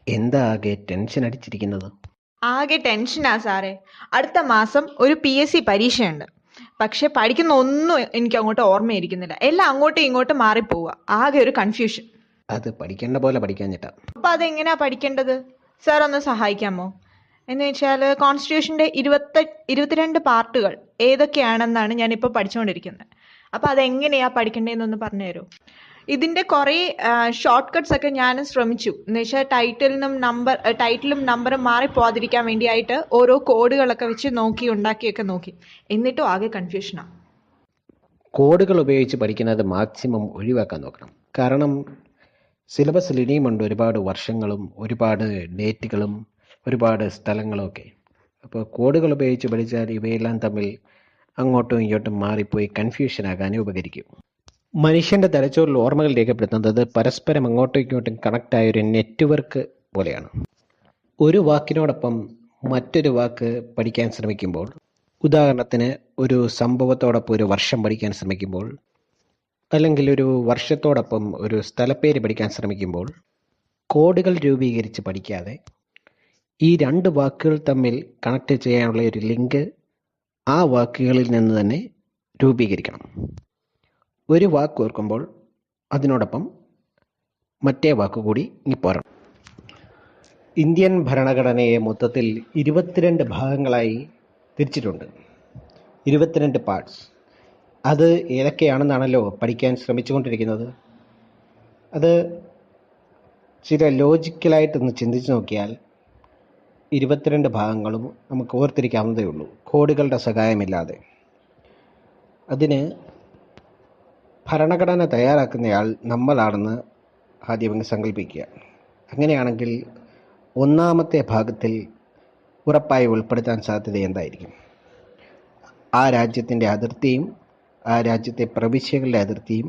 എന്താ ആകെ ടെൻഷൻ അടിച്ചിരിക്കുന്നത്? ആകെ ടെൻഷനാ സാറേ. അടുത്ത മാസം ഒരു PSC പരീക്ഷയുണ്ട്. പക്ഷെ പഠിക്കുന്ന ഒന്നും എനിക്ക് അങ്ങോട്ട് ഓർമ്മയിരിക്കുന്നില്ല. എല്ലാം അങ്ങോട്ടും ഇങ്ങോട്ടും മാറിപ്പോവുക. ആകെ ഒരു കൺഫ്യൂഷൻ. അത് പഠിക്കേണ്ട പോലെ പഠിക്കാഞ്ഞിട്ടാ. അപ്പൊ അതെങ്ങനെയാ പഠിക്കേണ്ടത്? സാർ ഒന്ന് സഹായിക്കാമോ? എന്ന് വെച്ചാൽ കോൺസ്റ്റിറ്റ്യൂഷന്റെ 22 പാർട്ടുകൾ ഏതൊക്കെയാണെന്നാണ് ഞാനിപ്പോൾ പഠിച്ചുകൊണ്ടിരിക്കുന്നത്. അപ്പൊ അതെങ്ങനെയാ പഠിക്കേണ്ടതെന്നൊന്ന് പറഞ്ഞു തരുമോ? ഇതിന്റെ കുറെ ഷോർട്ട് കട്ട്സ് ഒക്കെ ഞാൻ ശ്രമിച്ചു. എന്ന് വെച്ചാൽ ടൈറ്റിലും നമ്പറും മാറിപ്പോവാതിരിക്കാൻ വേണ്ടിയായിട്ട് ഓരോ കോഡുകളൊക്കെ വെച്ച് ഉണ്ടാക്കിയൊക്കെ നോക്കി. എന്നിട്ടും ആകെ കൺഫ്യൂഷനാണ്. കോഡുകൾ ഉപയോഗിച്ച് പഠിക്കുന്നത് മാക്സിമം ഒഴിവാക്കാൻ നോക്കണം. കാരണം സിലബസിൽ ഇനിയുമുണ്ട് ഒരുപാട് വർഷങ്ങളും ഒരുപാട് ഡേറ്റുകളും ഒരുപാട് സ്ഥലങ്ങളും ഒക്കെ. അപ്പോൾ കോഡുകൾ ഉപയോഗിച്ച് പഠിച്ചാൽ ഇവയെല്ലാം തമ്മിൽ അങ്ങോട്ടും ഇങ്ങോട്ടും മാറിപ്പോയി കൺഫ്യൂഷൻ ആകാൻ ഉപകരിക്കും. മനുഷ്യൻ്റെ തലച്ചോറിൽ ഓർമ്മകൾ രേഖപ്പെടുത്തുന്നത് പരസ്പരം അങ്ങോട്ടും ഇങ്ങോട്ടും കണക്റ്റായ ഒരു നെറ്റ്വർക്ക് പോലെയാണ്. ഒരു വാക്കിനോടൊപ്പം മറ്റൊരു വാക്ക് പഠിക്കാൻ ശ്രമിക്കുമ്പോൾ, ഉദാഹരണത്തിന് ഒരു സംഭവത്തോടൊപ്പം ഒരു വർഷം പഠിക്കാൻ ശ്രമിക്കുമ്പോൾ, അല്ലെങ്കിൽ ഒരു വർഷത്തോടൊപ്പം ഒരു സ്ഥലപ്പേര് പഠിക്കാൻ ശ്രമിക്കുമ്പോൾ, കോഡുകൾ രൂപീകരിച്ച് പഠിക്കാതെ ഈ രണ്ട് വാക്കുകൾ തമ്മിൽ കണക്ട് ചെയ്യാനുള്ള ഒരു ലിങ്ക് ആ വാക്കുകളിൽ നിന്ന് തന്നെ രൂപീകരിക്കണം. ഒരു വാക്ക് ഓർക്കുമ്പോൾ അതിനോടൊപ്പം മറ്റേ വാക്കുകൂടി പോരണം. ഇന്ത്യൻ ഭരണഘടനയെ മൊത്തത്തിൽ 22 ഭാഗങ്ങളായി തിരിച്ചിട്ടുണ്ട്. 22 പാർട്സ്. അത് ഏതൊക്കെയാണെന്നാണല്ലോ പഠിക്കാൻ ശ്രമിച്ചുകൊണ്ടിരിക്കുന്നത്. അത് ചില ലോജിക്കലായിട്ടൊന്ന് ചിന്തിച്ച് നോക്കിയാൽ 22 ഭാഗങ്ങളും നമുക്ക് ഓർത്തിരിക്കാവുന്നതേ ഉള്ളൂ, കോഡുകളുടെ സഹായമില്ലാതെ. അതിന് ഭരണഘടന തയ്യാറാക്കുന്നയാൾ നമ്മളാണെന്ന് ആദ്യം അങ്ങ് സങ്കല്പിക്കുക. അങ്ങനെയാണെങ്കിൽ ഒന്നാമത്തെ ഭാഗത്തിൽ ഉറപ്പായി ഉൾപ്പെടുത്താൻ സാധ്യത എന്തായിരിക്കും? ആ രാജ്യത്തിൻ്റെ അതിർത്തിയും ആ രാജ്യത്തെ പ്രവിശ്യകളുടെ അതിർത്തിയും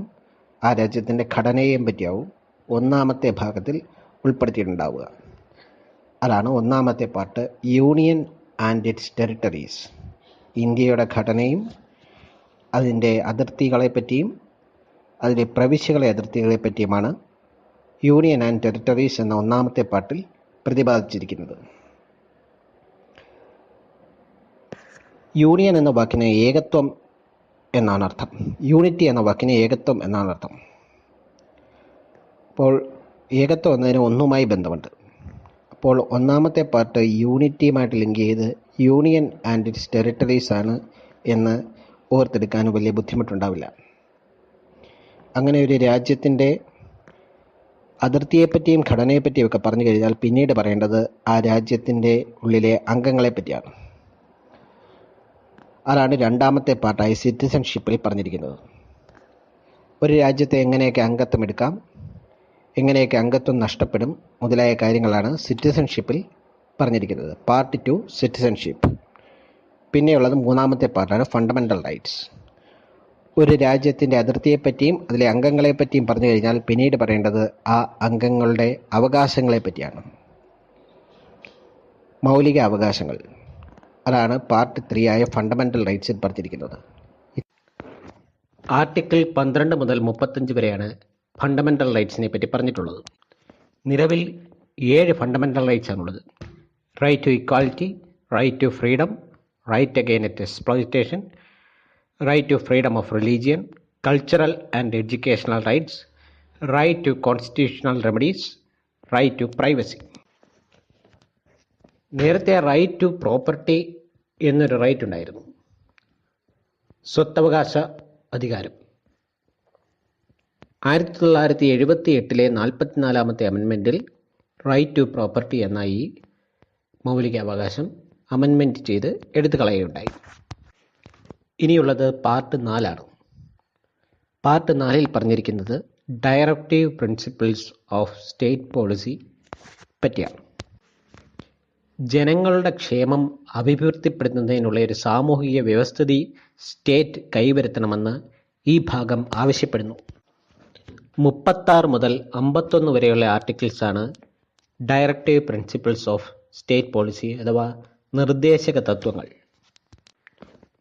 ആ രാജ്യത്തിൻ്റെ ഘടനയെയും പറ്റിയാവും ഒന്നാമത്തെ ഭാഗത്തിൽ ഉൾപ്പെടുത്തിയിട്ടുണ്ടാവുക. അതാണ് ഒന്നാമത്തെ part, union and its territories. ഇന്ത്യയുടെ ഘടനയും അതിൻ്റെ അതിർത്തികളെപ്പറ്റിയും അതിലെ പ്രവിശ്യകളെ അതിർത്തികളെ പറ്റിയുമാണ് യൂണിയൻ ആൻഡ് ടെറിട്ടറീസ് എന്ന ഒന്നാമത്തെ പാർട്ടിൽ പ്രതിപാദിച്ചിരിക്കുന്നത്. യൂണിയൻ എന്ന വാക്കിന് ഏകത്വം എന്നാണ് അർത്ഥം. യൂണിറ്റി എന്ന വാക്കിന് ഏകത്വം എന്നാണ് അർത്ഥം. അപ്പോൾ ഏകത്വം എന്നതിന് ഒന്നുമായി ബന്ധമുണ്ട്. അപ്പോൾ ഒന്നാമത്തെ പാർട്ട് യൂണിറ്റിയുമായിട്ട് ലിങ്ക് ചെയ്ത് യൂണിയൻ ആൻഡ് ഇറ്റ്സ് ടെറിട്ടറീസ് ആണ് എന്ന് ഓർത്തെടുക്കാൻ വലിയ ബുദ്ധിമുട്ടുണ്ടാവില്ല. അങ്ങനെ ഒരു രാജ്യത്തിൻ്റെ അതിർത്തിയെപ്പറ്റിയും ഘടനയെപ്പറ്റിയും ഒക്കെ പറഞ്ഞു കഴിഞ്ഞാൽ പിന്നീട് പറയേണ്ടത് ആ രാജ്യത്തിൻ്റെ ഉള്ളിലെ അംഗങ്ങളെ പറ്റിയാണ്. അതാണ് രണ്ടാമത്തെ പാർട്ടായി സിറ്റിസൺഷിപ്പിൽ പറഞ്ഞിരിക്കുന്നത്. ഒരു രാജ്യത്തെ എങ്ങനെയൊക്കെ അംഗത്വം എടുക്കാം, എങ്ങനെയൊക്കെ അംഗത്വം നഷ്ടപ്പെടും മുതലായ കാര്യങ്ങളാണ് സിറ്റിസൺഷിപ്പിൽ പറഞ്ഞിരിക്കുന്നത്. Part 2 citizenship. പിന്നെയുള്ളത് മൂന്നാമത്തെ പാർട്ടാണ് ഫണ്ടമെൻ്റൽ റൈറ്റ്സ്. ഒരു രാജ്യത്തിൻ്റെ അതിർത്തിയെപ്പറ്റിയും അതിലെ അംഗങ്ങളെപ്പറ്റിയും പറഞ്ഞു കഴിഞ്ഞാൽ പിന്നീട് പറയേണ്ടത് ആ അംഗങ്ങളുടെ അവകാശങ്ങളെ പറ്റിയാണ്, മൗലിക അവകാശങ്ങൾ. അതാണ് പാർട്ട് 3 ആയ ഫണ്ടമെൻ്റൽ റൈറ്റ്സിൽ പറഞ്ഞിരിക്കുന്നത്. ആർട്ടിക്കിൾ 12 മുതൽ 35 വരെയാണ് ഫണ്ടമെൻ്റൽ റൈറ്റ്സിനെ പറ്റി പറഞ്ഞിട്ടുള്ളത്. നിലവിൽ 7 ഫണ്ടമെൻ്റൽ റൈറ്റ്സ് ആണുള്ളത്. Right to equality, right to freedom, right against exploitation, right to freedom of religion, cultural and educational rights, right to constitutional remedies, right to privacy. നേരത്തെ right to property എന്നൊരു right ഉണ്ടായിരുന്നു, സ്വത്തവകാശ അധികാരം. 1978 44-ാമത്തെ അമെൻമെൻറ്റിൽ right to property എന്ന ഈ മൗലികാവകാശം amendment ചെയ്ത് എടുത്തു കളയുകയുണ്ടായി. ഇനിയുള്ളത് പാർട്ട് 4 ആണ്. പാർട്ട് 4 പറഞ്ഞിരിക്കുന്നത് directive principles of state policy പറ്റിയാണ്. ജനങ്ങളുടെ ക്ഷേമം അഭിവൃദ്ധിപ്പെടുത്തുന്നതിനുള്ള ഒരു സാമൂഹിക വ്യവസ്ഥിതി സ്റ്റേറ്റ് കൈവരുത്തണമെന്ന് ഈ ഭാഗം ആവശ്യപ്പെടുന്നു. 36 മുതൽ 51 വരെയുള്ള ആർട്ടിക്കിൾസാണ് directive principles of state policy അഥവാ നിർദ്ദേശക തത്വങ്ങൾ.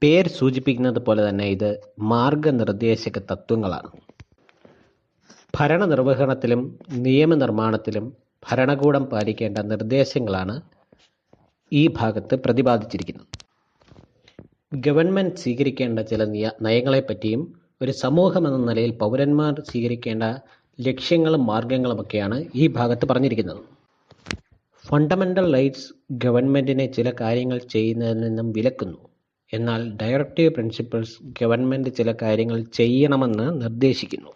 പേര് സൂചിപ്പിക്കുന്നത് പോലെ തന്നെ ഇത് മാർഗനിർദ്ദേശക തത്വങ്ങളാണ്. ഭരണനിർവഹണത്തിലും നിയമനിർമ്മാണത്തിലും ഭരണകൂടം പാലിക്കേണ്ട നിർദ്ദേശങ്ങളാണ് ഈ ഭാഗത്ത് പ്രതിപാദിച്ചിരിക്കുന്നത്. ഗവൺമെൻറ് സ്വീകരിക്കേണ്ട ചില നയങ്ങളെപ്പറ്റിയും ഒരു സമൂഹമെന്ന നിലയിൽ പൗരന്മാർ സ്വീകരിക്കേണ്ട ലക്ഷ്യങ്ങളും മാർഗങ്ങളുമൊക്കെയാണ് ഈ ഭാഗത്ത് പറഞ്ഞിരിക്കുന്നത്. ഫണ്ടമെൻ്റൽ റൈറ്റ്സ് ഗവൺമെൻറ്റിനെ ചില കാര്യങ്ങൾ ചെയ്യുന്നതിൽ നിന്നും വിലക്കുന്നു. എന്നാൽ ഡയറക്റ്റീവ് പ്രിൻസിപ്പിൾസ് ഗവൺമെൻറ് ചില കാര്യങ്ങൾ ചെയ്യണമെന്ന് നിർദ്ദേശിക്കുന്നു.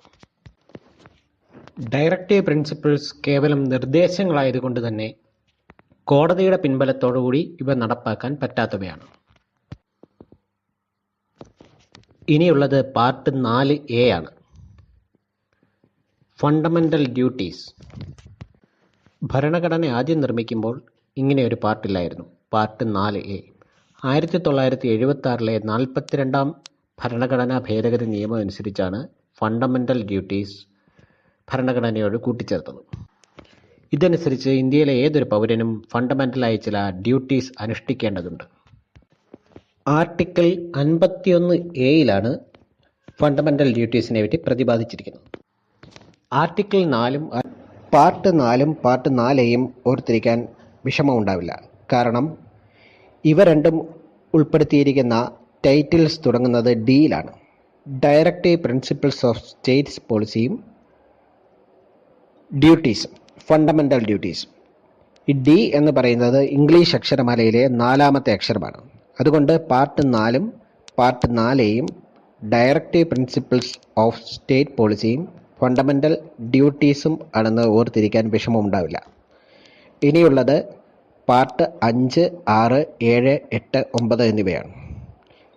ഡയറക്റ്റീവ് പ്രിൻസിപ്പിൾസ് കേവലം നിർദ്ദേശങ്ങളായതുകൊണ്ട് തന്നെ കോടതിയുടെ പിൻബലത്തോടുകൂടി ഇവ നടപ്പാക്കാൻ പറ്റാത്തവയാണ്. ഇനിയുള്ളത് പാർട്ട് 4A ആണ്. Fundamental duties. ഭരണഘടന ആദ്യം നിർമ്മിക്കുമ്പോൾ ഇങ്ങനെ ഒരു പാർട്ടില്ലായിരുന്നു. പാർട്ട് 4A 1976 42-ാം ഭരണഘടനാ ഭേദഗതി നിയമം അനുസരിച്ചാണ് ഫണ്ടമെൻ്റൽ ഡ്യൂട്ടീസ് ഭരണഘടനയോട് കൂട്ടിച്ചേർത്തത്. ഇതനുസരിച്ച് ഇന്ത്യയിലെ ഏതൊരു പൗരനും ഫണ്ടമെൻ്റലായ ചില ഡ്യൂട്ടീസ് അനുഷ്ഠിക്കേണ്ടതുണ്ട്. ആർട്ടിക്കിൾ 51A ഫണ്ടമെൻ്റൽ ഡ്യൂട്ടീസിനെ പറ്റി പ്രതിപാദിച്ചിരിക്കുന്നത്. ആർട്ടിക്കിൾ 4-ഉം പാർട്ട് 4-ഉം പാർട്ട് 4Aയും ഓർത്തിരിക്കാൻ വിഷമമുണ്ടാവില്ല. കാരണം ഇവ രണ്ടും ഉൾപ്പെടുത്തിയിരിക്കുന്ന ടൈറ്റിൽസ് തുടങ്ങുന്നത് ഡിയിലാണ്. ഡയറക്റ്റീവ് പ്രിൻസിപ്പിൾസ് ഓഫ് സ്റ്റേറ്റ്സ് പോളിസിയും ഡ്യൂട്ടീസും ഫണ്ടമെൻ്റൽ ഡ്യൂട്ടീസ്. ഈ ഡി എന്ന് പറയുന്നത് ഇംഗ്ലീഷ് അക്ഷരമാലയിലെ 4-ാമത്തെ അക്ഷരമാണ്. അതുകൊണ്ട് പാർട്ട് 4-ഉം പാർട്ട് 4Aയും ഡയറക്റ്റീവ് പ്രിൻസിപ്പിൾസ് ഓഫ് സ്റ്റേറ്റ് പോളിസിയും ഫണ്ടമെൻ്റൽ ഡ്യൂട്ടീസും ആണെന്ന് ഓർത്തിരിക്കാൻ വിഷമമുണ്ടാവില്ല. ഇനിയുള്ളത് പാർട്ട് 5, 6, 7, 8, 9 എന്നിവയാണ്.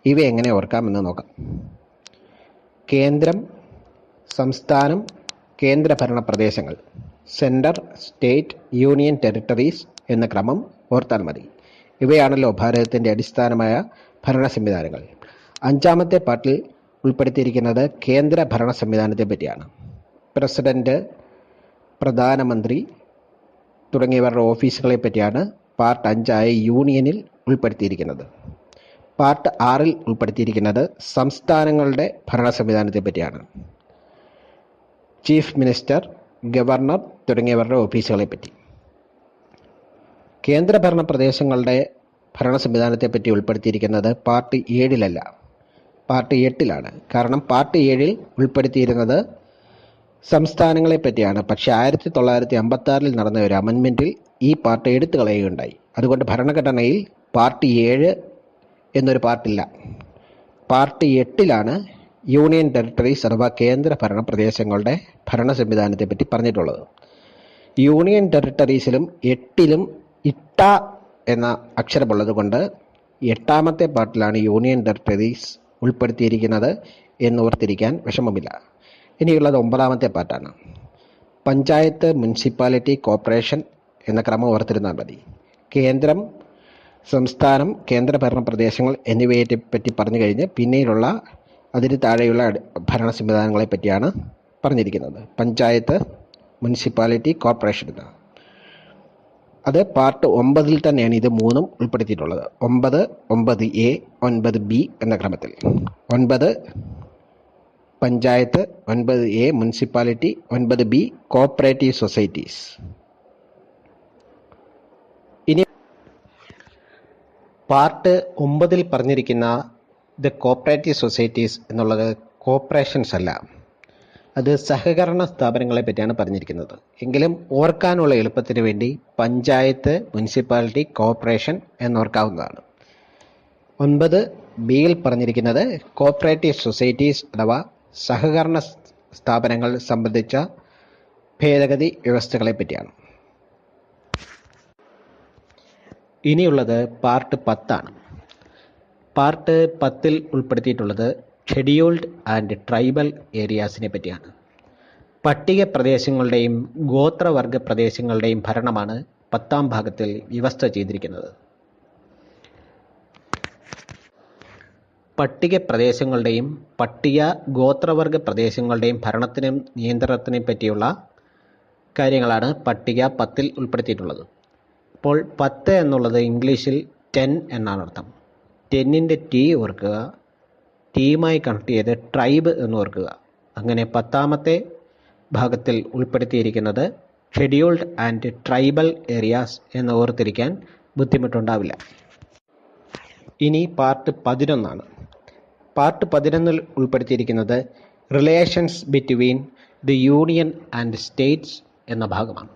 ഇവ എങ്ങനെ ഓർക്കാമെന്ന് നോക്കാം. കേന്ദ്രം, സംസ്ഥാനം, കേന്ദ്രഭരണ പ്രദേശങ്ങൾ, സെൻറ്റർ, സ്റ്റേറ്റ്, യൂണിയൻ ടെറിട്ടറീസ് എന്ന ക്രമം ഓർത്താൽ മതി. ഇവയാണല്ലോ ഭാരതത്തിൻ്റെ അടിസ്ഥാനമായ ഭരണ സംവിധാനങ്ങൾ. 5-ാമത്തെ പാർട്ടിൽ ഉൾപ്പെടുത്തിയിരിക്കുന്നത് കേന്ദ്ര ഭരണ സംവിധാനത്തെ പറ്റിയാണ്. പ്രസിഡന്റ്, പ്രധാനമന്ത്രി തുടങ്ങിയവരുടെ ഓഫീസുകളെ പറ്റിയാണ് പാർട്ട് 5-ആയ യൂണിയനിൽ ഉൾപ്പെടുത്തിയിരിക്കുന്നത്. പാർട്ട് 6-ൽ ഉൾപ്പെടുത്തിയിരിക്കുന്നത് സംസ്ഥാനങ്ങളുടെ ഭരണ സംവിധാനത്തെ പറ്റിയാണ്. ചീഫ് മിനിസ്റ്റർ, ഗവർണർ തുടങ്ങിയവരുടെ ഓഫീസുകളെ പറ്റി. കേന്ദ്രഭരണ പ്രദേശങ്ങളുടെ ഭരണ സംവിധാനത്തെപ്പറ്റി ഉൾപ്പെടുത്തിയിരിക്കുന്നത് പാർട്ട് 7-ലല്ല, പാർട്ട് 8-ലാണ്. കാരണം പാർട്ട് 7-ൽ ഉൾപ്പെടുത്തിയിരുന്നത് സംസ്ഥാനങ്ങളെ പറ്റിയാണ്. പക്ഷേ 1956-ൽ നടന്ന ഒരു അമെൻമെൻറ്റിൽ ഈ പാർട്ട് എടുത്തു കളയുകയുണ്ടായി. അതുകൊണ്ട് ഭരണഘടനയിൽ പാർട്ട് 7 എന്നൊരു പാർട്ടില്ല. പാർട്ട് 8-ലാണ് യൂണിയൻ ടെറിട്ടറീസ് അഥവാ കേന്ദ്ര ഭരണ പ്രദേശങ്ങളുടെ ഭരണ സംവിധാനത്തെപ്പറ്റി പറഞ്ഞിട്ടുള്ളത്. യൂണിയൻ ടെറിട്ടറീസിലും 8-ലും ഇട്ട എന്ന അക്ഷരമുള്ളത് കൊണ്ട് 8-ാമത്തെ പാർട്ടിലാണ് യൂണിയൻ ടെറിട്ടറീസ് ഉൾപ്പെടുത്തിയിരിക്കുന്നത് എന്നോർത്തിരിക്കാൻ വിഷമമില്ല. ഇനിയുള്ളത് 9-ാമത്തെ പാർട്ടാണ്. പഞ്ചായത്ത്, മുനിസിപ്പാലിറ്റി, കോർപ്പറേഷൻ എന്ന ക്രമം ഓർത്തിരുന്നാൽ മതി. കേന്ദ്രം, സംസ്ഥാനം, കേന്ദ്രഭരണ പ്രദേശങ്ങൾ എന്നിവയെ പറ്റി പറഞ്ഞു കഴിഞ്ഞ് പിന്നീടുള്ള അതിന് താഴെയുള്ള ഭരണ സംവിധാനങ്ങളെ പറ്റിയാണ് പറഞ്ഞിരിക്കുന്നത്. പഞ്ചായത്ത്, മുനിസിപ്പാലിറ്റി, കോർപ്പറേഷൻ എന്ന്. അത് പാർട്ട് 9-ൽ തന്നെയാണ് ഇത് 3-ഉം ഉൾപ്പെടുത്തിയിട്ടുള്ളത്. 9, 9A, 9B എന്ന ക്രമത്തിൽ. 9 panchayat, 9A municipality, 9B cooperative societies. ഇനി പാർട്ട് 9-ൽ പറഞ്ഞിരിക്കുന്ന ദ കോഓപ്പറേറ്റീവ് സൊസൈറ്റീസ് എന്നുള്ളത് കോർപ്പറേഷൻസ് അല്ല, അത് സഹകരണ സ്ഥാപനങ്ങളെ പറ്റിയാണ് പറഞ്ഞിരിക്കുന്നത്. എങ്കിലും ഓർക്കാനുള്ള എളുപ്പത്തിന് വേണ്ടി പഞ്ചായത്ത്, മുനിസിപ്പാലിറ്റി, കോർപ്പറേഷൻ എന്നോർക്കാവുന്നതാണ്. 9Bയിൽ പറഞ്ഞിരിക്കുന്നത് കോഓപ്പറേറ്റീവ് സൊസൈറ്റീസ് അഥവാ സഹകരണ സ്ഥാപനങ്ങൾ സംബന്ധിച്ച ഭേദഗതി വ്യവസ്ഥകളെ പറ്റിയാണ്. ഇനിയുള്ളത് പാർട്ട് 10-ആണ്. പാർട്ട് 10-ൽ ഉൾപ്പെടുത്തിയിട്ടുള്ളത് ഷെഡ്യൂൾഡ് ആൻഡ് ട്രൈബൽ ഏരിയാസിനെ പറ്റിയാണ്. പട്ടിക പ്രദേശങ്ങളുടെയും ഗോത്രവർഗ പ്രദേശങ്ങളുടെയും ഭരണമാണ് 10-ാം ഭാഗത്തിൽ വ്യവസ്ഥ ചെയ്തിരിക്കുന്നത്. പട്ടിക പ്രദേശങ്ങളുടെയും പട്ടിക ഗോത്രവർഗ പ്രദേശങ്ങളുടെയും ഭരണത്തിനും നിയന്ത്രണത്തിനെ പറ്റിയുള്ള കാര്യങ്ങളാണ് പട്ടിക 10-ൽ ഉൾപ്പെടുത്തിയിട്ടുള്ളത്. അപ്പോൾ 10 എന്നുള്ളത് ഇംഗ്ലീഷിൽ 10 എന്നാണ് അർത്ഥം. 10-ൻ്റെ T ഓർക്കുക, ടീമായി കണക്ട് ചെയ്ത് ട്രൈബ് എന്ന് ഓർക്കുക. അങ്ങനെ 10-ാമത്തെ ഭാഗത്തിൽ ഉൾപ്പെടുത്തിയിരിക്കുന്നത് ഷെഡ്യൂൾഡ് ആൻഡ് ട്രൈബൽ ഏരിയാസ് എന്ന് ഓർത്തിരിക്കാൻ ബുദ്ധിമുട്ടുണ്ടാവില്ല. ഇനി പാർട്ട് 11. പാർട്ട് 11 ഉൾപ്പെടുത്തിയിരിക്കുന്നത് relations between the union and States എന്ന ഭാഗമാണ്.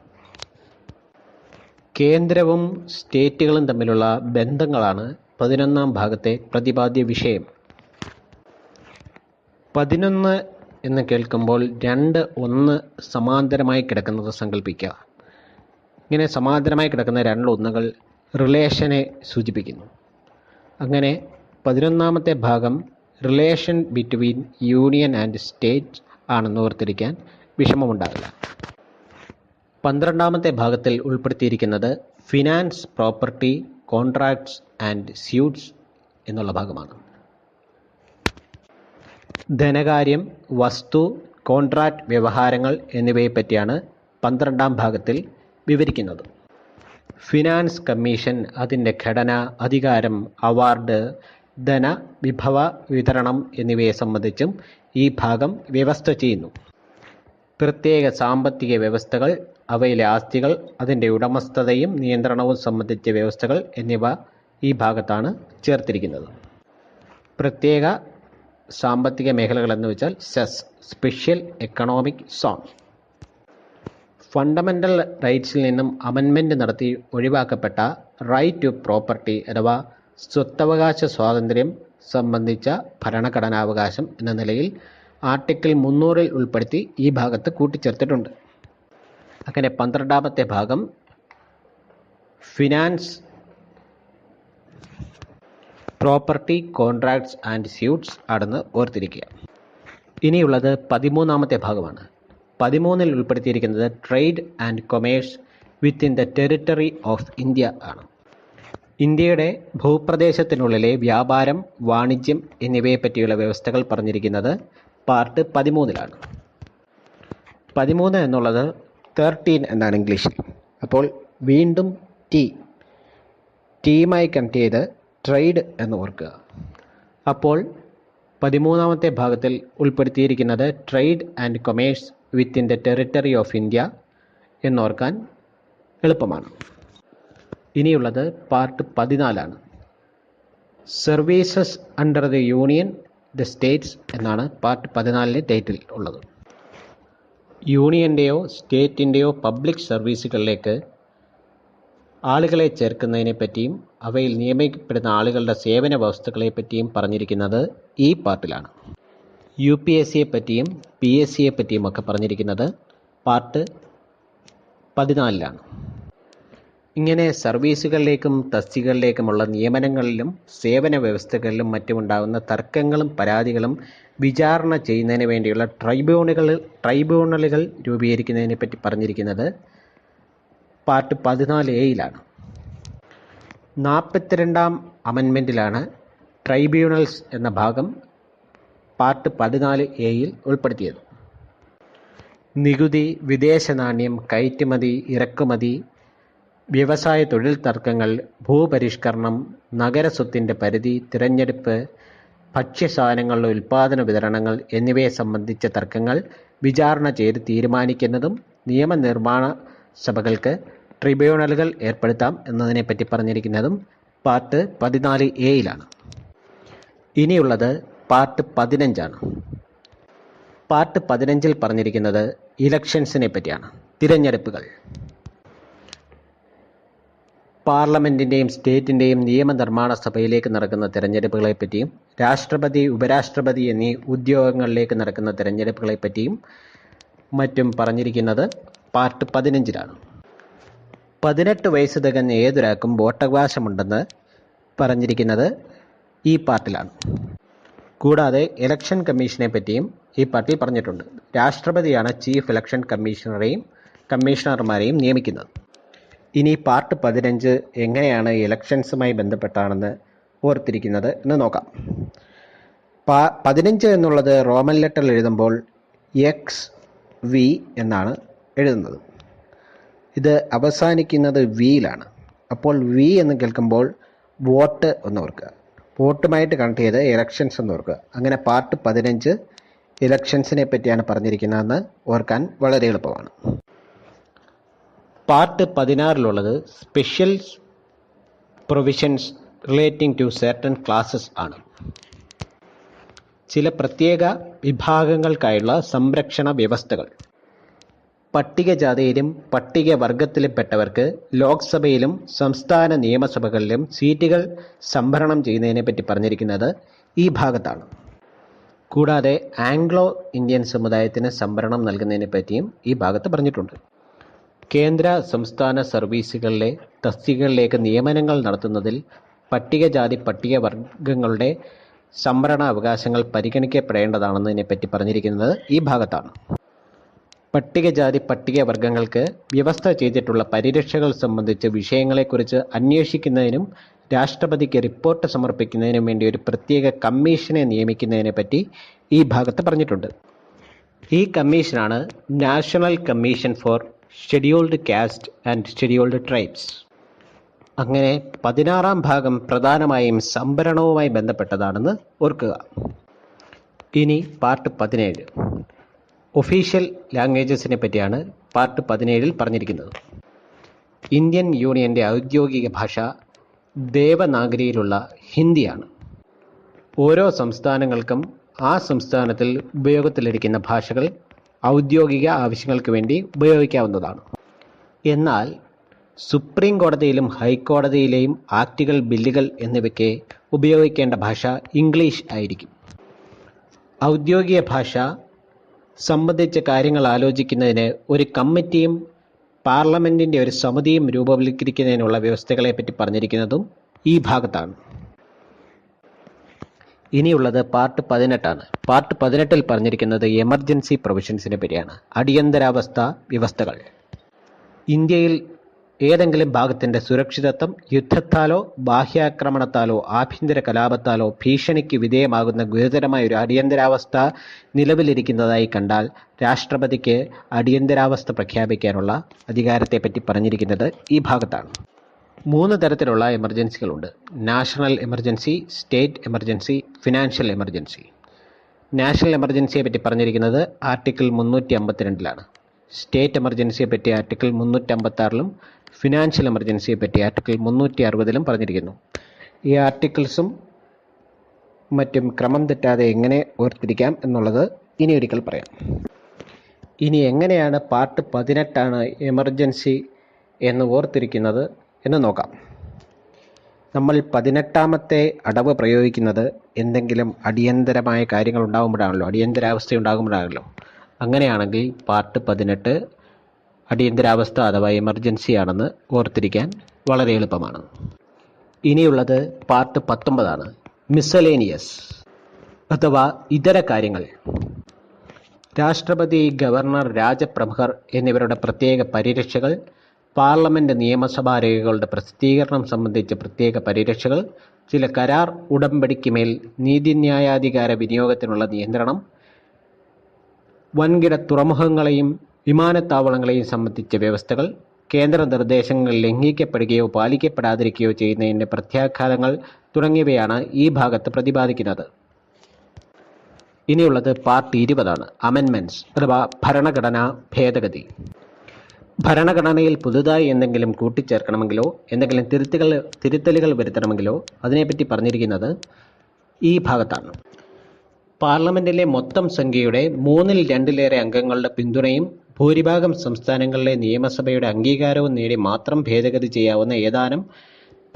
കേന്ദ്രവും സ്റ്റേറ്റുകളും തമ്മിലുള്ള ബന്ധങ്ങളാണ് 11 ഭാഗത്തെ പ്രതിപാദ്യ വിഷയം. 11 എന്ന് കേൾക്കുമ്പോൾ 2, 1 സമാന്തരമായി കിടക്കുന്നത് സങ്കല്പിക്കുക. ഇങ്ങനെ സമാന്തരമായി കിടക്കുന്ന 2 ഒന്നുകൾ റിലേഷനെ സൂചിപ്പിക്കുന്നു. അങ്ങനെ 11ാമത്തെ ഭാഗം relation between union and state ആണെന്ന് ഓർത്തിരിക്കാൻ വിഷമമുണ്ടാകില്ല. 12ാമത്തെ ഭാഗത്തിൽ ഉൾപ്പെടുത്തിയിരിക്കുന്നത് finance, property, contracts and suits എന്നുള്ള ഭാഗമാണ്. ധനകാര്യം, വസ്തു, കോൺട്രാക്ട് വ്യവഹാരങ്ങൾ എന്നിവയെപ്പറ്റിയാണ് 12ാം ഭാഗത്തിൽ വിവരിക്കുന്നത്. ഫിനാൻസ് കമ്മീഷൻ, അതിൻ്റെ ഘടന, അധികാരം, അവാർഡ്, ധന വിഭവ വിതരണം എന്നിവയെ സംബന്ധിച്ചും ഈ ഭാഗം വ്യവസ്ഥ ചെയ്യുന്നു. പ്രത്യേക സാമ്പത്തിക വ്യവസ്ഥകൾ, അവയിലെ ആസ്തികൾ, അതിൻ്റെ ഉടമസ്ഥതയും നിയന്ത്രണവും സംബന്ധിച്ച വ്യവസ്ഥകൾ എന്നിവ ഈ ഭാഗത്താണ് ചേർത്തിരിക്കുന്നത്. പ്രത്യേക സാമ്പത്തിക മേഖലകൾ എന്ന് വെച്ചാൽ SEZ, special economic zone. Fundamental റൈറ്റ്സിൽ നിന്നും അമെൻമെൻറ്റ് നടത്തി ഒഴിവാക്കപ്പെട്ട റൈറ്റ് ടു പ്രോപ്പർട്ടി അഥവാ സ്വത്തവകാശ സ്വാതന്ത്ര്യം സംബന്ധിച്ച ഭരണഘടനാവകാശം എന്ന നിലയിൽ ആർട്ടിക്കിൾ 300 ഉൾപ്പെടുത്തി ഈ ഭാഗത്ത് കൂട്ടിച്ചേർത്തിട്ടുണ്ട്. അങ്ങനെ 12ാമത്തെ ഭാഗം finance, property, contracts and suits ആണെന്ന് ഓർത്തിരിക്കുക. ഇനിയുള്ളത് 13ാമത്തെ ഭാഗമാണ്. 13ൽ ഉൾപ്പെടുത്തിയിരിക്കുന്നത് trade and commerce within the territory of India ആണ്. ഇന്ത്യയുടെ ഭൂപ്രദേശത്തിനുള്ളിലെ വ്യാപാരം, വാണിജ്യം എന്നിവയെ പറ്റിയുള്ള വ്യവസ്ഥകൾ പറഞ്ഞിരിക്കുന്നത് പാർട്ട് 13ലാണ്. 13 എന്നുള്ളത് 13 എന്നാണ് ഇംഗ്ലീഷിൽ. അപ്പോൾ വീണ്ടും ടീമായി കണക്ട് ചെയ്ത് ട്രേഡ് എന്ന് ഓർക്കുക. അപ്പോൾ 13ാമത്തെ ഭാഗത്തിൽ ഉൾപ്പെടുത്തിയിരിക്കുന്നത് trade and commerce within the territory of India എന്നോർക്കാൻ എളുപ്പമാണ്. ഇനിയുള്ളത് പാർട്ട് 14ആണ്. Services under the union, the states എന്നാണ് പാർട്ട് 14 ടൈറ്റിൽ ഉള്ളത്. യൂണിയൻ്റെയോ സ്റ്റേറ്റിൻ്റെയോ പബ്ലിക് സർവീസുകളിലേക്ക് ആളുകളെ ചേർക്കുന്നതിനെ പറ്റിയും അവയിൽ നിയമിക്കപ്പെടുന്ന ആളുകളുടെ സേവന വ്യവസ്ഥകളെ പറ്റിയും പറഞ്ഞിരിക്കുന്നത് ഈ പാർട്ടിലാണ്. UPSCയെ പറ്റിയും PSCയെ പറ്റിയും ഒക്കെ പറഞ്ഞിരിക്കുന്നത് പാർട്ട് 14ലാണ്. ഇങ്ങനെ സർവീസുകളിലേക്കും തസ്തികകളിലേക്കുമുള്ള നിയമനങ്ങളിലും സേവന വ്യവസ്ഥകളിലും മറ്റുമുണ്ടാകുന്ന തർക്കങ്ങളും പരാതികളും വിചാരണ ചെയ്യുന്നതിന് വേണ്ടിയുള്ള ട്രൈബ്യൂണലുകൾ രൂപീകരിക്കുന്നതിനെ പറ്റി പറഞ്ഞിരിക്കുന്നത് പാർട്ട് 14A-യിലാണ്. 42ാം അമെൻമെൻറ്റിലാണ് ട്രൈബ്യൂണൽസ് എന്ന ഭാഗം പാർട്ട് 14A-യിൽ ഉൾപ്പെടുത്തിയത്. നികുതി, വിദേശ നാണ്യം, കയറ്റുമതി, ഇറക്കുമതി, വ്യവസായ തൊഴിൽ തർക്കങ്ങൾ, ഭൂപരിഷ്കരണം, നഗരസ്വത്തിൻ്റെ പരിധി, തിരഞ്ഞെടുപ്പ്, ഭക്ഷ്യസാധനങ്ങളുടെ ഉൽപ്പാദന വിതരണങ്ങൾ എന്നിവയെ സംബന്ധിച്ച തർക്കങ്ങൾ വിചാരണ ചെയ്ത് തീരുമാനിക്കുന്നതും നിയമനിർമ്മാണ സഭകൾക്ക് ട്രിബ്യൂണലുകൾ ഏർപ്പെടുത്താം എന്നതിനെപ്പറ്റി പറഞ്ഞിരിക്കുന്നതും പാർട്ട് 14A-യിലാണ്. ഇനിയുള്ളത് പാർട്ട് 15ആണ്. പാർട്ട് 15ൽ പറഞ്ഞിരിക്കുന്നത് ഇലക്ഷൻസിനെ പറ്റിയാണ്, തിരഞ്ഞെടുപ്പുകൾ. പാർലമെൻറ്റിൻ്റെയും സ്റ്റേറ്റിൻ്റെയും നിയമനിർമ്മാണ സഭയിലേക്ക് നടക്കുന്ന തിരഞ്ഞെടുപ്പുകളെപ്പറ്റിയും രാഷ്ട്രപതി, ഉപരാഷ്ട്രപതി എന്നീ ഉദ്യോഗങ്ങളിലേക്ക് നടക്കുന്ന തിരഞ്ഞെടുപ്പുകളെപ്പറ്റിയും മറ്റും പറഞ്ഞിരിക്കുന്നത് പാർട്ട് 15ലാണ്. 18 വയസ്സ് തികഞ്ഞ ഏതൊരാൾക്കും വോട്ടവകാശമുണ്ടെന്ന് പറഞ്ഞിരിക്കുന്നത് ഈ പാർട്ടിലാണ്. കൂടാതെ ഇലക്ഷൻ കമ്മീഷനെ പറ്റിയും ഈ പാർട്ടിൽ പറഞ്ഞിട്ടുണ്ട്. രാഷ്ട്രപതിയാണ് ചീഫ് ഇലക്ഷൻ കമ്മീഷണർമാരെയും നിയമിക്കുന്നത്. ഇനി പാർട്ട് 15 എങ്ങനെയാണ് ഇലക്ഷൻസുമായി ബന്ധപ്പെട്ടാണെന്ന് ഓർത്തിരിക്കുന്നത് എന്ന് നോക്കാം. 15 എന്നുള്ളത് റോമൻ ലെറ്ററിൽ എഴുതുമ്പോൾ XV എന്നാണ് എഴുതുന്നത്. ഇത് അവസാനിക്കുന്നത് വിയിലാണ്. അപ്പോൾ വി എന്ന് കേൾക്കുമ്പോൾ വോട്ട് എന്ന് ഓർക്കുക. വോട്ടുമായിട്ട് കണക്ട് ചെയ്ത് ഇലക്ഷൻസ് എന്ന് ഓർക്കുക. അങ്ങനെ പാർട്ട് 15 ഇലക്ഷൻസിനെ പറ്റിയാണ് പറഞ്ഞിരിക്കുന്നതെന്ന് ഓർക്കാൻ വളരെ എളുപ്പമാണ്. Part 16 special provisions relating to certain classes ആണ്. ചില പ്രത്യേക വിഭാഗങ്ങൾക്കായുള്ള സംരക്ഷണ വ്യവസ്ഥകൾ. പട്ടികജാതിയിലും പട്ടികവർഗത്തിലുംപ്പെട്ടവർക്ക് ലോക്സഭയിലും സംസ്ഥാന നിയമസഭകളിലും സീറ്റുകൾ സംവരണം ചെയ്യുന്നതിനെപ്പറ്റി പറഞ്ഞിരിക്കുന്നത് ഈ ഭാഗത്താണ്. കൂടാതെ ആംഗ്ലോ ഇന്ത്യൻ സമുദായത്തിന് സംവരണം നൽകുന്നതിനെപ്പറ്റിയും ഈ ഭാഗത്ത് പറഞ്ഞിട്ടുണ്ട്. കേന്ദ്ര സംസ്ഥാന സർവീസുകളിലെ തസ്തികകളിലേക്ക് നിയമനങ്ങൾ നടത്തുന്നതിൽ പട്ടികജാതി പട്ടികവർഗങ്ങളുടെ സംവരണ അവകാശങ്ങൾ പരിഗണിക്കപ്പെടേണ്ടതാണെന്നതിനെപ്പറ്റി പറഞ്ഞിരിക്കുന്നത് ഈ ഭാഗത്താണ്. പട്ടികജാതി പട്ടികവർഗങ്ങൾക്ക് വ്യവസ്ഥ ചെയ്തിട്ടുള്ള പരിരക്ഷകൾ സംബന്ധിച്ച് വിഷയങ്ങളെക്കുറിച്ച് അന്വേഷിക്കുന്നതിനും രാഷ്ട്രപതിക്ക് റിപ്പോർട്ട് സമർപ്പിക്കുന്നതിനും വേണ്ടി ഒരു പ്രത്യേക കമ്മീഷനെ നിയമിക്കുന്നതിനെപ്പറ്റി ഈ ഭാഗത്ത് പറഞ്ഞിട്ടുണ്ട്. ഈ കമ്മീഷനാണ് national commission for scheduled caste and scheduled tribes. അങ്ങനെ 16 ഭാഗം പ്രധാനമായും സംവരണവുമായി ബന്ധപ്പെട്ടതാണെന്ന് ഓർക്കുക. ഇനി പാർട്ട് 17 ഒഫീഷ്യൽ ലാംഗ്വേജസിനെ പറ്റിയാണ് പാർട്ട് 17 പറഞ്ഞിരിക്കുന്നത്. ഇന്ത്യൻ യൂണിയൻ്റെ ഔദ്യോഗിക ഭാഷ ദേവനാഗരിയിലുള്ള ഹിന്ദിയാണ്. ഓരോ സംസ്ഥാനങ്ങൾക്കും ആ സംസ്ഥാനത്തിൽ ഉപയോഗത്തിലിരിക്കുന്ന ഭാഷകൾ ഔദ്യോഗിക ആവശ്യങ്ങൾക്ക് വേണ്ടി ഉപയോഗിക്കാവുന്നതാണ്. എന്നാൽ സുപ്രീം കോടതിയിലും ഹൈക്കോടതിയിലെയും ആക്റ്റുകൾ, ബില്ലുകൾ എന്നിവയ്ക്ക് ഉപയോഗിക്കേണ്ട ഭാഷ ഇംഗ്ലീഷ് ആയിരിക്കും. ഔദ്യോഗിക ഭാഷ സംബന്ധിച്ച കാര്യങ്ങൾ ആലോചിക്കുന്നതിന് ഒരു കമ്മിറ്റിയും പാർലമെൻറ്റിൻ്റെ ഒരു സമിതിയും രൂപവൽക്കരിക്കുന്നതിനുള്ള വ്യവസ്ഥകളെപ്പറ്റി പറഞ്ഞിരിക്കുന്നതും ഈ ഭാഗത്താണ്. ഇനിയുള്ളത് പാർട്ട് 18 പാർട്ട് 18 പറഞ്ഞിരിക്കുന്നത് എമർജൻസി പ്രൊവിഷൻസിനെ പറ്റിയാണ്. അടിയന്തരാവസ്ഥ വ്യവസ്ഥകൾ. ഇന്ത്യയിൽ ഏതെങ്കിലും ഭാഗത്തിൻ്റെ സുരക്ഷിതത്വം യുദ്ധത്താലോ ബാഹ്യാക്രമണത്താലോ ആഭ്യന്തര കലാപത്താലോ ഭീഷണിക്ക് വിധേയമാകുന്ന ഗുരുതരമായ ഒരു അടിയന്തരാവസ്ഥ നിലവിലിരിക്കുന്നതായി കണ്ടാൽ രാഷ്ട്രപതിക്ക് അടിയന്തരാവസ്ഥ പ്രഖ്യാപിക്കാനുള്ള അധികാരത്തെപ്പറ്റി പറഞ്ഞിരിക്കുന്നത് ഈ ഭാഗത്താണ്. 3 തരത്തിലുള്ള എമർജൻസികളുണ്ട്: national emergency, state emergency, financial emergency. National എമർജൻസിയെ പറ്റി പറഞ്ഞിരിക്കുന്നത് ആർട്ടിക്കിൾ 352 സ്റ്റേറ്റ് എമർജൻസിയെ പറ്റി ആർട്ടിക്കിൾ 356 ഫിനാൻഷ്യൽ എമർജൻസിയെ പറ്റി ആർട്ടിക്കിൾ 360 പറഞ്ഞിരിക്കുന്നു. ഈ ആർട്ടിക്കിൾസും മറ്റും ക്രമം തെറ്റാതെ എങ്ങനെ ഓർത്തിരിക്കാം എന്നുള്ളത് ഇനി ഒരിക്കൽ പറയാം. ഇനി എങ്ങനെയാണ് പാർട്ട് 18 എമർജൻസി എന്ന് ഓർത്തിരിക്കുന്നത് എന്ന് നോക്കാം. നമ്മൾ 18ാമത്തെ അടവ് പ്രയോഗിക്കുന്നത് എന്തെങ്കിലും അടിയന്തരമായ കാര്യങ്ങൾ ഉണ്ടാകുമ്പോഴാണല്ലോ, അടിയന്തരാവസ്ഥ ഉണ്ടാകുമ്പോഴാണല്ലോ. അങ്ങനെയാണെങ്കിൽ പാർട്ട് 18 അടിയന്തരാവസ്ഥ അഥവാ എമർജൻസി ആണെന്ന് ഓർത്തിരിക്കാൻ വളരെ എളുപ്പമാണ്. ഇനിയുള്ളത് പാർട്ട് 19 മിസലേനിയസ് അഥവാ ഇതര കാര്യങ്ങൾ. രാഷ്ട്രപതി, ഗവർണർ, രാജപ്രമുഖർ എന്നിവരുടെ പ്രത്യേക പരിരക്ഷകൾ, പാർലമെൻറ്റ് നിയമസഭാ രേഖകളുടെ പ്രസിദ്ധീകരണം സംബന്ധിച്ച പ്രത്യേക പരിരക്ഷകൾ, ചില കരാർ ഉടമ്പടിക്കുമേൽ നീതിന്യായാധികാര വിനിയോഗത്തിനുള്ള നിയന്ത്രണം, വൻകിട തുറമുഖങ്ങളെയും വിമാനത്താവളങ്ങളെയും സംബന്ധിച്ച വ്യവസ്ഥകൾ, കേന്ദ്ര നിർദ്ദേശങ്ങൾ ലംഘിക്കപ്പെടുകയോ പാലിക്കപ്പെടാതിരിക്കുകയോ ചെയ്യുന്നതിൻ്റെ പ്രത്യാഘാതങ്ങൾ തുടങ്ങിയവയാണ് ഈ ഭാഗത്ത് പ്രതിപാദിക്കുന്നത്. ഇനിയുള്ളത് പാർട്ട് 20 അമെൻമെൻറ്റ്സ് അഥവാ ഭരണഘടനാ ഭേദഗതി. ഭരണഘടനയിൽ പുതുതായി എന്തെങ്കിലും കൂട്ടിച്ചേർക്കണമെങ്കിലോ എന്തെങ്കിലും തിരുത്തലുകൾ വരുത്തണമെങ്കിലോ അതിനെപ്പറ്റി പറഞ്ഞിരിക്കുന്നത് ഈ ഭാഗത്താണ്. പാർലമെൻറ്റിലെ മൊത്തം സംഖ്യയുടെ 2/3 അംഗങ്ങളുടെ പിന്തുണയും ഭൂരിഭാഗം സംസ്ഥാനങ്ങളിലെ നിയമസഭയുടെ അംഗീകാരവും നേടി മാത്രം ഭേദഗതി ചെയ്യാവുന്ന ഏതാനും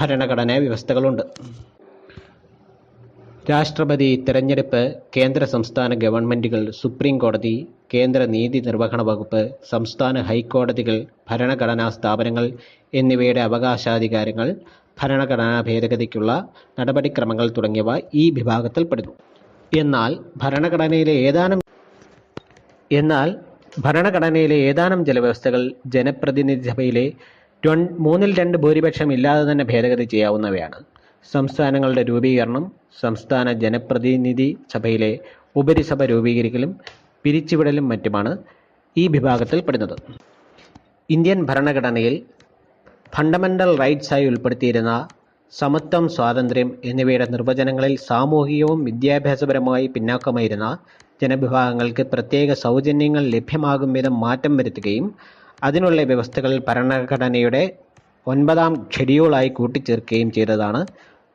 ഭരണഘടനാ വ്യവസ്ഥകളുണ്ട്. രാഷ്ട്രപതി, തെരഞ്ഞെടുപ്പ്, കേന്ദ്ര സംസ്ഥാന ഗവൺമെൻറ്റുകൾ, സുപ്രീം കോടതി, കേന്ദ്ര നീതി നിർവഹണ വകുപ്പ്, സംസ്ഥാന ഹൈക്കോടതികൾ, ഭരണഘടനാ സ്ഥാപനങ്ങൾ എന്നിവയുടെ അവകാശാധികാരങ്ങൾ, ഭരണഘടനാ ഭേദഗതിക്കുള്ള നടപടിക്രമങ്ങൾ തുടങ്ങിയവ ഈ വിഭാഗത്തിൽപ്പെടുന്നു. എന്നാൽ ഭരണഘടനയിലെ ഏതാനും ചില വ്യവസ്ഥകൾ ജനപ്രതിനിധി സഭയിലെ 2/3 ഭൂരിപക്ഷം ഇല്ലാതെ തന്നെ ഭേദഗതി ചെയ്യാവുന്നവയാണ്. സംസ്ഥാനങ്ങളുടെ രൂപീകരണം, സംസ്ഥാന ജനപ്രതിനിധി സഭയിലെ ഉപരിസഭ രൂപീകരിക്കലും പിരിച്ചുവിടലും മറ്റുമാണ് ഈ വിഭാഗത്തിൽപ്പെടുന്നത്. ഇന്ത്യൻ ഭരണഘടനയിൽ ഫണ്ടമെൻ്റൽ റൈറ്റ്സായി ഉൾപ്പെടുത്തിയിരുന്ന സമത്വം, സ്വാതന്ത്ര്യം എന്നിവയുടെ നിർവചനങ്ങളിൽ സാമൂഹികവും വിദ്യാഭ്യാസപരമായി പിന്നാക്കമായിരുന്ന ജനവിഭാഗങ്ങൾക്ക് പ്രത്യേക സൗജന്യങ്ങൾ ലഭ്യമാകും വിധം മാറ്റം വരുത്തുകയും അതിനുള്ള വ്യവസ്ഥകൾ ഭരണഘടനയുടെ 9ാം ഷെഡ്യൂളായി കൂട്ടിച്ചേർക്കുകയും ചെയ്തതാണ്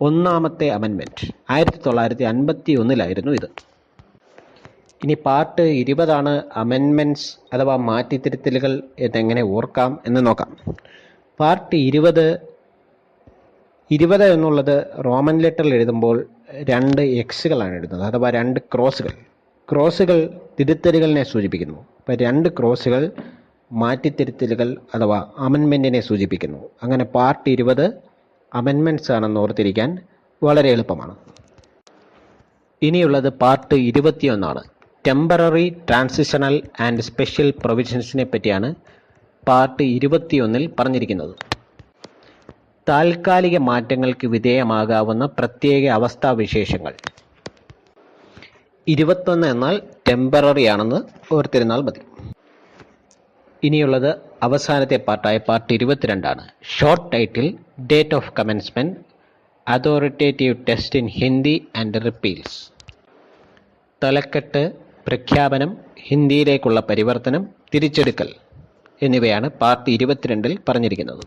ഒന്നാമത്തെ അമെൻമെൻറ്റ്. 1951 ഇത്. ഇനി പാർട്ട് 20 അമെൻമെൻറ്റ്സ് അഥവാ മാറ്റിത്തിരുത്തലുകൾ എന്നെങ്ങനെ ഓർക്കാം എന്ന് നോക്കാം. പാർട്ട് 20 എന്നുള്ളത് റോമൻ ലെറ്ററിൽ എഴുതുമ്പോൾ 2 എക്സുകളാണ് എഴുതുന്നത്, അഥവാ 2 ക്രോസുകൾ തിരുത്തലുകളിനെ സൂചിപ്പിക്കുന്നു. അപ്പോൾ 2 ക്രോസുകൾ മാറ്റിത്തിരുത്തലുകൾ അഥവാ അമെൻമെൻറ്റിനെ സൂചിപ്പിക്കുന്നു. അങ്ങനെ പാർട്ട് 20 അമെൻമെൻറ്റ്സ് ആണെന്ന് ഓർത്തിരിക്കാൻ വളരെ എളുപ്പമാണ്. ഇനിയുള്ളത് part 21 temporary, transitional and special പ്രൊവിഷൻസിനെ പറ്റിയാണ് പാർട്ട് 21 പറഞ്ഞിരിക്കുന്നത്. താൽക്കാലിക മാറ്റങ്ങൾക്ക് വിധേയമാകാവുന്ന പ്രത്യേക അവസ്ഥാവിശേഷങ്ങൾ. 21 എന്നാൽ ടെമ്പററി ആണെന്ന് ഓർത്തിരുന്നാൽ മതി. ഇനിയുള്ളത് അവസാനത്തെ പാർട്ടായ part 22 short title date of commencement, authoritative test in Hindi and repeals. തലക്കെട്ട്, പ്രഖ്യാപനം, ഹിന്ദിയിലേക്കുള്ള പരിവർത്തനം, തിരിച്ചെടുക്കൽ എന്നിവയാണ് പാർട്ട് 22 പറഞ്ഞിരിക്കുന്നത്.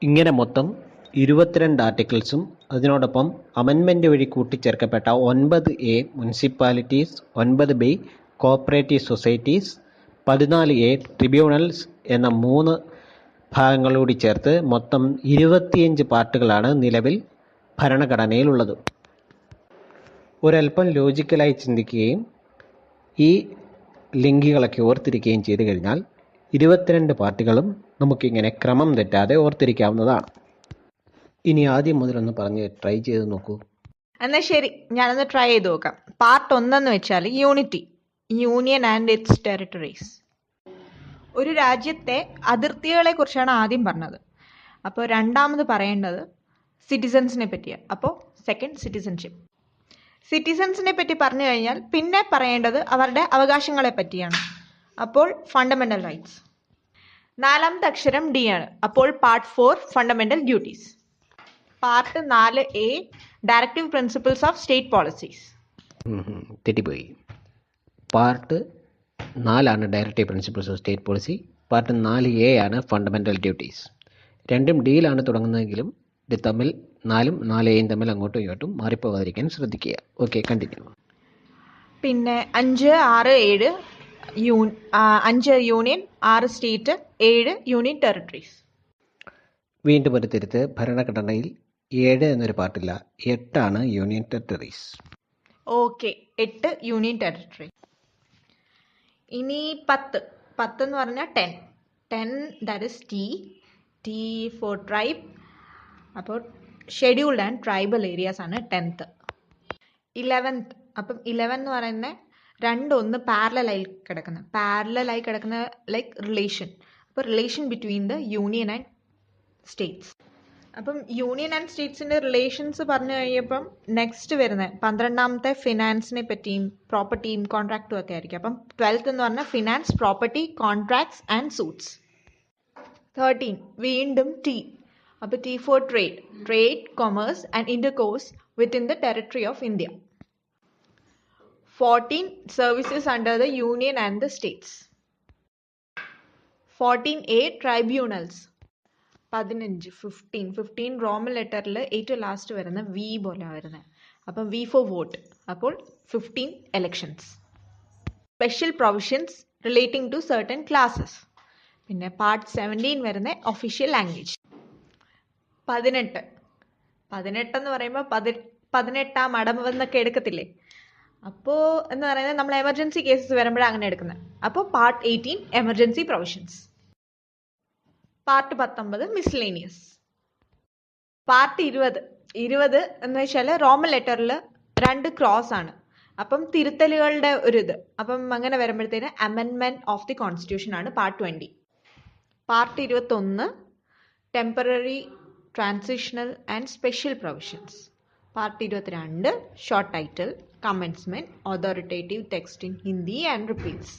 ഇങ്ങനെ മൊത്തം 22 ആർട്ടിക്കിൾസും അതിനോടൊപ്പം അമെൻമെൻറ്റ് വഴി കൂട്ടിച്ചേർക്കപ്പെട്ട 9A municipalities, 9B cooperative societies, 14A tribunals എന്ന 3 ഭാഗങ്ങളൂടി ചേർത്ത് മൊത്തം 25 പാർട്ടുകളാണ് നിലവിൽ ഭരണഘടനയിലുള്ളത്. ഒരല്പം ലോജിക്കലായി ചിന്തിക്കുകയും ഈ ലിങ്കുകളൊക്കെ ഓർത്തിരിക്കുകയും ചെയ്തു കഴിഞ്ഞാൽ 22 പാർട്ടുകളും നമുക്കിങ്ങനെ ക്രമം തെറ്റാതെ ഓർത്തിരിക്കാവുന്നതാണ്. ഇനി ആദ്യം മുതലൊന്ന് പറഞ്ഞ് ട്രൈ ചെയ്ത് നോക്കൂ. എന്നാൽ ശരി, ഞാനൊന്ന് ട്രൈ ചെയ്ത് നോക്കാം. പാർട്ട് 1 എന്ന് വെച്ചാൽ unity, union and its territories. ഒരു രാജ്യത്തെ അതിർത്തികളെ കുറിച്ചാണ് ആദ്യം പറഞ്ഞത്. അപ്പോൾ രണ്ടാമത് പറയേണ്ടത് സിറ്റിസൺസിനെ പറ്റിയാണ്. അപ്പോൾ സെക്കൻഡ് സിറ്റിസൺഷിപ്പ്. സിറ്റിസൺസിനെ പറ്റി പറഞ്ഞു കഴിഞ്ഞാൽ പിന്നെ പറയേണ്ടത് അവരുടെ അവകാശങ്ങളെ പറ്റിയാണ്. അപ്പോൾ ഫണ്ടമെൻ്റൽ റൈറ്റ്സ്. 4ാമത്തെ അക്ഷരം D ആണ്. അപ്പോൾ part 4 fundamental duties. Part 4A directive principles of state policies. തെറ്റിപ്പോയി. Part 4 directive principles of state policy. Part 4A ആണ് ഫണ്ടമെൻ്റൽ ഡ്യൂട്ടീസ്. രണ്ടും ഡിയിലാണ് തുടങ്ങുന്നതെങ്കിലും ഇത് തമ്മിൽ 4ഉം 4Aയും തമ്മിൽ അങ്ങോട്ടും ഇങ്ങോട്ടും മാറിപ്പോകാതിരിക്കാൻ ശ്രദ്ധിക്കുക. Okay, continue. പിന്നെ 5, 6, 7 5 യൂണിയൻ, 6 സ്റ്റേറ്റ്, 7 യൂണിയൻ ടെറിട്ടറീസ്. വീണ്ടും ഒരു തിരുത്ത്, ഭരണഘടനയിൽ 7 എന്നൊരു പാർട്ടില്ല, 8 union territories. Okay, 8 union territory. ഇനി 10 എന്ന് പറഞ്ഞാൽ 10 that is T for tribe. അപ്പോൾ ഷെഡ്യൂൾഡ് ആൻഡ് ട്രൈബൽ ഏരിയാസ് ആണ് 10th. 11th, അപ്പം 11 എന്ന് പറയുന്നത് 2 പാരലലായി കിടക്കുന്ന ലൈക്ക് റിലേഷൻ. അപ്പോൾ relation between the union and States. അപ്പം യൂണിയൻ ആൻഡ് സ്റ്റേറ്റ്സിൻ്റെ റിലേഷൻസ് പറഞ്ഞു കഴിയുമ്പം നെക്സ്റ്റ് വരുന്നത് 12ാമത്തെ ഫിനാൻസിനെ പറ്റിയും പ്രോപ്പർട്ടിയും കോൺട്രാക്റ്റും ഒക്കെ ആയിരിക്കും. അപ്പം 12th എന്ന് പറഞ്ഞാൽ finance, property, contracts and suits. 13 വീണ്ടും T. അപ്പോൾ T for trade, commerce and intercourse within the territory of India. 14 services under the union and the states. 14A tribunals. 15 Roman ലെറ്ററിൽ ഏറ്റവും ലാസ്റ്റ് വരുന്ന V പോലെ വരുന്നത്. അപ്പം V ഫോർ വോട്ട്. അപ്പോൾ 15 elections. Special provisions relating to certain classes. പിന്നെ part 17 വരുന്ന official language. 18 എന്ന് പറയുമ്പോൾ 18ാം അടവെന്നൊക്കെ എടുക്കത്തില്ലേ? അപ്പോൾ എന്ന് പറയുന്നത് നമ്മൾ എമർജൻസി കേസസ് വരുമ്പോഴാണ് അങ്ങനെ എടുക്കുന്നത്. അപ്പോൾ part 18 emergency provisions. Part 19 miscellaneous. Part 20 എന്ന് വെച്ചാൽ റോമൻ ലെറ്ററിൽ 2 ക്രോസ് ആണ്. അപ്പം തിരുത്തലുകളുടെ ഒരു ഇത്. അപ്പം അങ്ങനെ വരുമ്പോഴത്തേന് അമെൻമെൻറ്റ് ഓഫ് ദി കോൺസ്റ്റിറ്റ്യൂഷൻ ആണ് part 20. Part 21 temporary, transitional and special provisions. Part 22 short title, commencement, authoritative text in Hindi and repeals.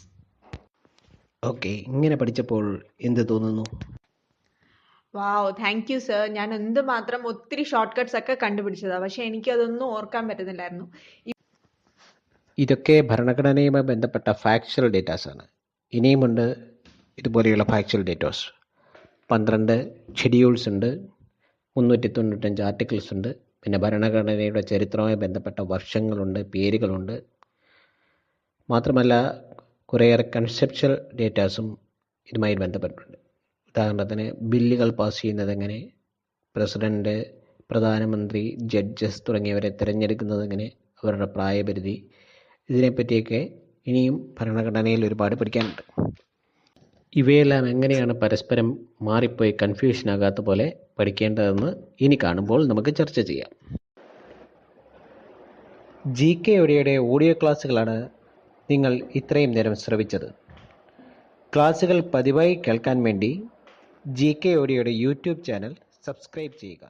Okay, ഇങ്ങനെ പഠിച്ചപ്പോൾ എന്ത് തോന്നുന്നു? Wow, thank you sir. ഞാൻ എന്തുമാത്രം ഒത്തിരി ഷോർട്ട് കട്ട്സ് ഒക്കെ കണ്ടുപിടിച്ചതാണ്, പക്ഷെ എനിക്കതൊന്നും ഓർക്കാൻ പറ്റുന്നില്ലായിരുന്നു. ഇതൊക്കെ ഭരണഘടനയുമായി ബന്ധപ്പെട്ട ഫാക്ച്വൽ ഡേറ്റാസാണ്. ഇനിയുമുണ്ട് ഇതുപോലെയുള്ള ഫാക്ച്വൽ ഡേറ്റാസ്. 12 ഷെഡ്യൂൾസ് ഉണ്ട്, 395 ആർട്ടിക്കിൾസ് ഉണ്ട്, പിന്നെ ഭരണഘടനയുടെ ചരിത്രവുമായി ബന്ധപ്പെട്ട വർഷങ്ങളുണ്ട്, പേരുകളുണ്ട്. മാത്രമല്ല കുറേയേറെ കൺസെപ്ച്വൽ ഡേറ്റാസും ഇതുമായി ബന്ധപ്പെട്ടിട്ടുണ്ട്. ഉദാഹരണത്തിന് ബില്ലുകൾ പാസ് ചെയ്യുന്നത് എങ്ങനെ, പ്രസിഡന്റ്, പ്രധാനമന്ത്രി, ജഡ്ജസ് തുടങ്ങിയവരെ തിരഞ്ഞെടുക്കുന്നത് എങ്ങനെ, അവരുടെ പ്രായപരിധി, ഇതിനെപ്പറ്റിയൊക്കെ ഇനിയും ഭരണഘടനയിൽ ഒരുപാട് പഠിക്കാനുണ്ട്. ഇവയെല്ലാം എങ്ങനെയാണ് പരസ്പരം മാറിപ്പോയി കൺഫ്യൂഷൻ ആകാത്ത പോലെ പഠിക്കേണ്ടതെന്ന് ഇനി കാണുമ്പോൾ നമുക്ക് ചർച്ച ചെയ്യാം. GK ഒഡിയുടെ ഓഡിയോ ക്ലാസ്സുകളാണ് നിങ്ങൾ ഇത്രയും നേരം ശ്രവിച്ചത്. ക്ലാസ്സുകൾ പതിവായി കേൾക്കാൻ വേണ്ടി GK ഒഡിയുടെ യൂട്യൂബ് ചാനൽ സബ്സ്ക്രൈബ് ചെയ്യുക.